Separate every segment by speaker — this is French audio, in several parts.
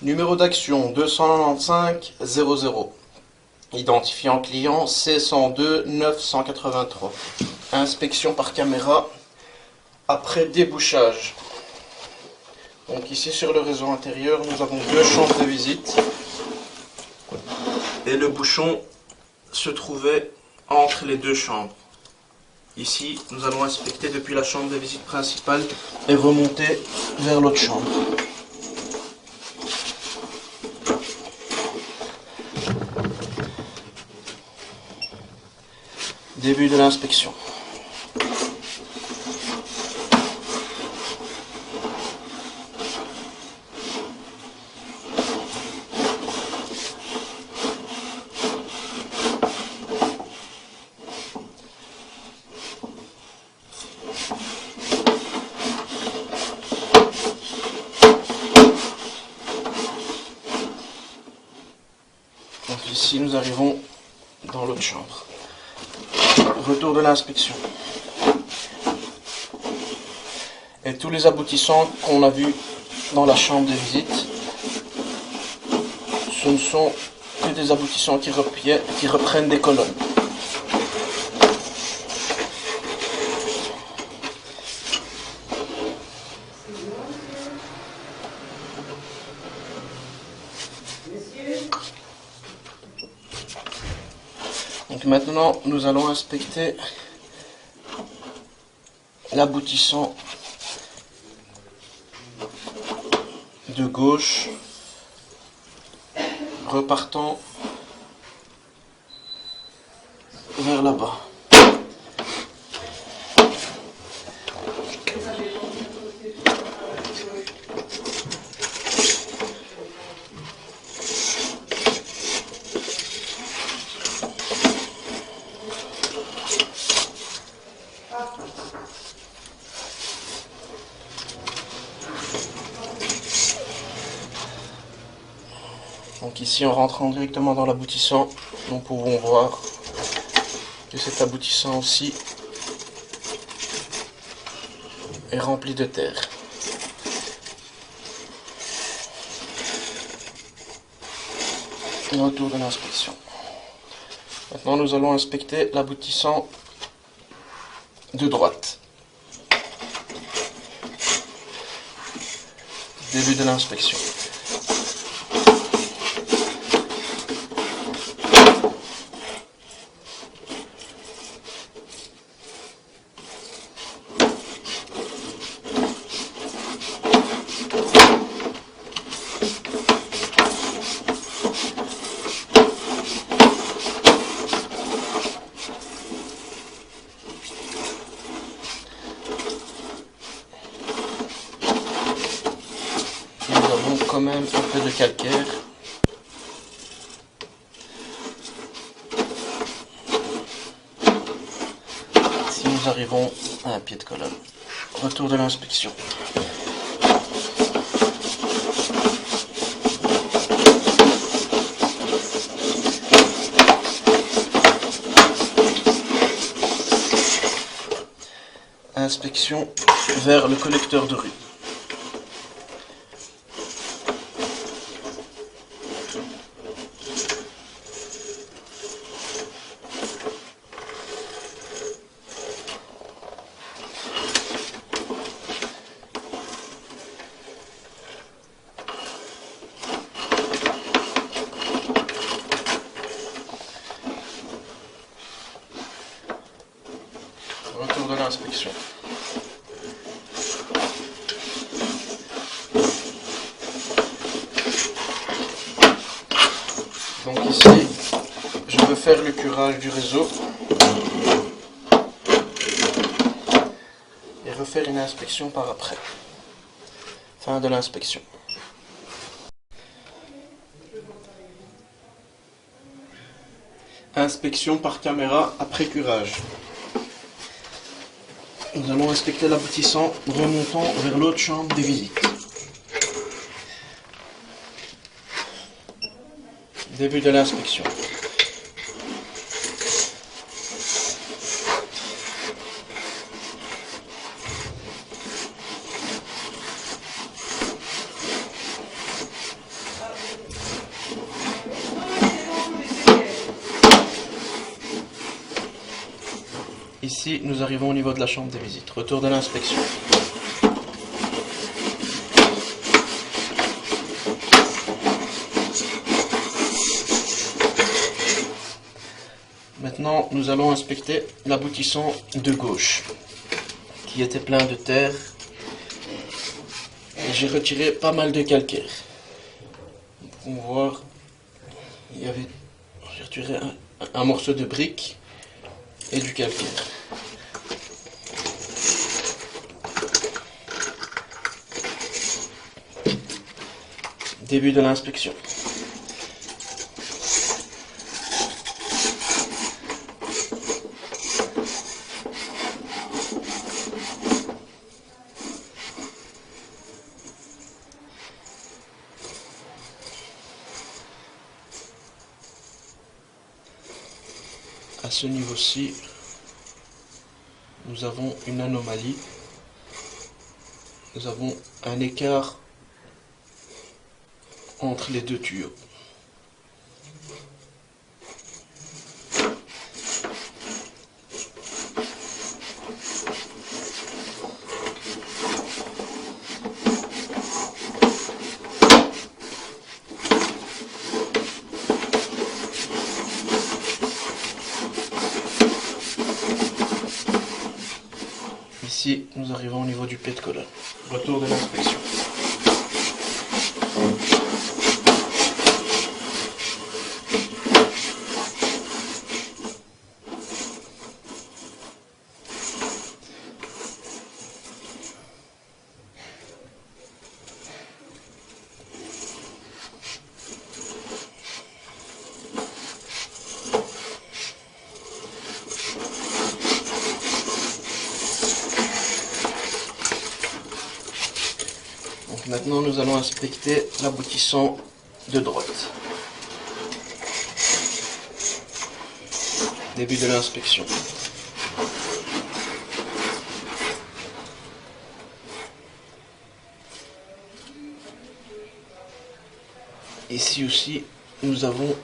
Speaker 1: Numéro d'action 295 00. Identifiant client C102 983. Inspection par caméra après débouchage. Donc ici sur le réseau intérieur, nous avons deux chambres de visite. Et le bouchon se trouvait entre les deux chambres. Ici, nous allons inspecter depuis la chambre de visite principale et remonter vers l'autre chambre. Début de l'inspection. Donc ici nous arrivons dans l'autre chambre. Retour de l'inspection. Et tous les aboutissants qu'on a vus dans la chambre de visite, ce ne sont que des aboutissants qui reprennent des colonnes. Donc maintenant, nous allons inspecter l'aboutissant de gauche, repartant vers là-bas. Donc ici, en rentrant directement dans l'aboutissant, nous pouvons voir que cet aboutissant aussi est rempli de terre. Retour de l'inspection. Maintenant, nous allons inspecter l'aboutissant de droite. Début de l'inspection. Nous avons quand même un peu de calcaire. Ici nous arrivons à un pied de colonne. Retour de l'inspection. Inspection vers le collecteur de rue. Retour de l'inspection. Donc ici, je veux faire le curage du réseau et refaire une inspection par après. Fin de l'inspection. Inspection par caméra après curage. Nous allons inspecter l'aboutissant remontant vers l'autre chambre des visites. Début de l'inspection. Ici, nous arrivons au niveau de la chambre des visites. Retour de l'inspection. Maintenant, nous allons inspecter l'aboutissant de gauche, qui était plein de terre. Et j'ai retiré pas mal de calcaire. Pour voir, j'ai retiré un morceau de brique et du calcaire. Début de l'inspection. À ce niveau-ci, nous avons une anomalie. Nous avons un écart entre les deux tuyaux. Ici, nous arrivons au niveau du pied de colonne. Retour de l'inspection. Maintenant, nous allons inspecter l'aboutissant de droite. Début de l'inspection. Ici aussi, nous avons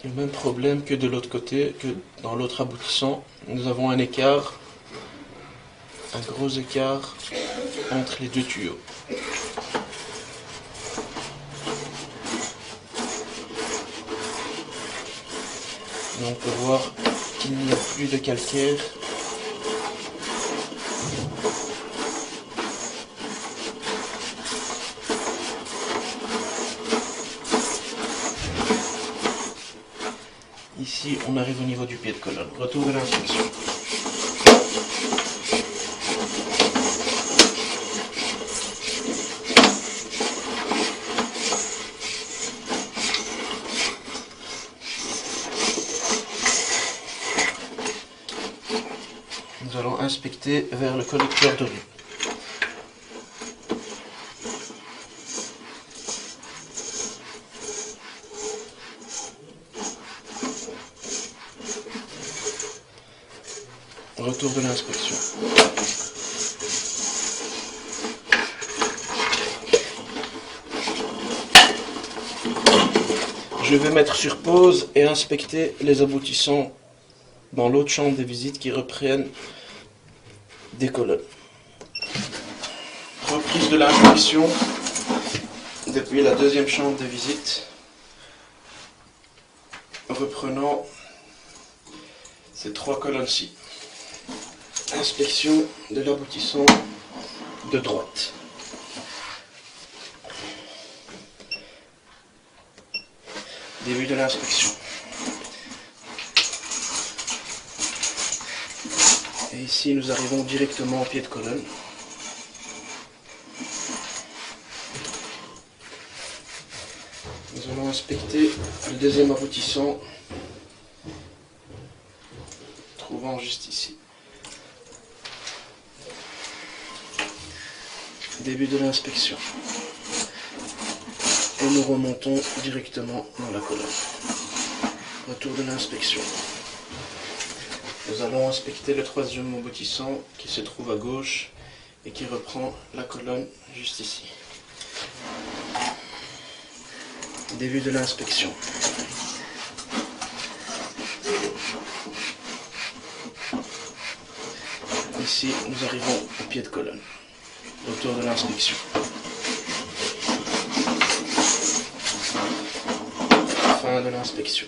Speaker 1: le même problème que de l'autre côté, que dans l'autre aboutissant. Nous avons un écart, un gros écart entre les deux tuyaux. Et on peut voir qu'il n'y a plus de calcaire. Ici, on arrive au niveau du pied de colonne. Retour de l'inspection. Nous allons inspecter vers le collecteur de riz. Retour de l'inspection. Je vais mettre sur pause et inspecter les aboutissants dans l'autre chambre des visites qui reprennent des colonnes. Reprise de l'inspection depuis la deuxième chambre de visite. Reprenons ces trois colonnes-ci. Inspection de l'aboutissant de droite. Début de l'inspection. Et ici, nous arrivons directement au pied de colonne. Nous allons inspecter le deuxième aboutissant, trouvant juste ici. Début de l'inspection. Et nous remontons directement dans la colonne. Retour de l'inspection. Nous allons inspecter le troisième aboutissant qui se trouve à gauche et qui reprend la colonne juste ici. Début de l'inspection. ici, nous arrivons au pied de colonne. Retour de l'inspection. Fin de l'inspection.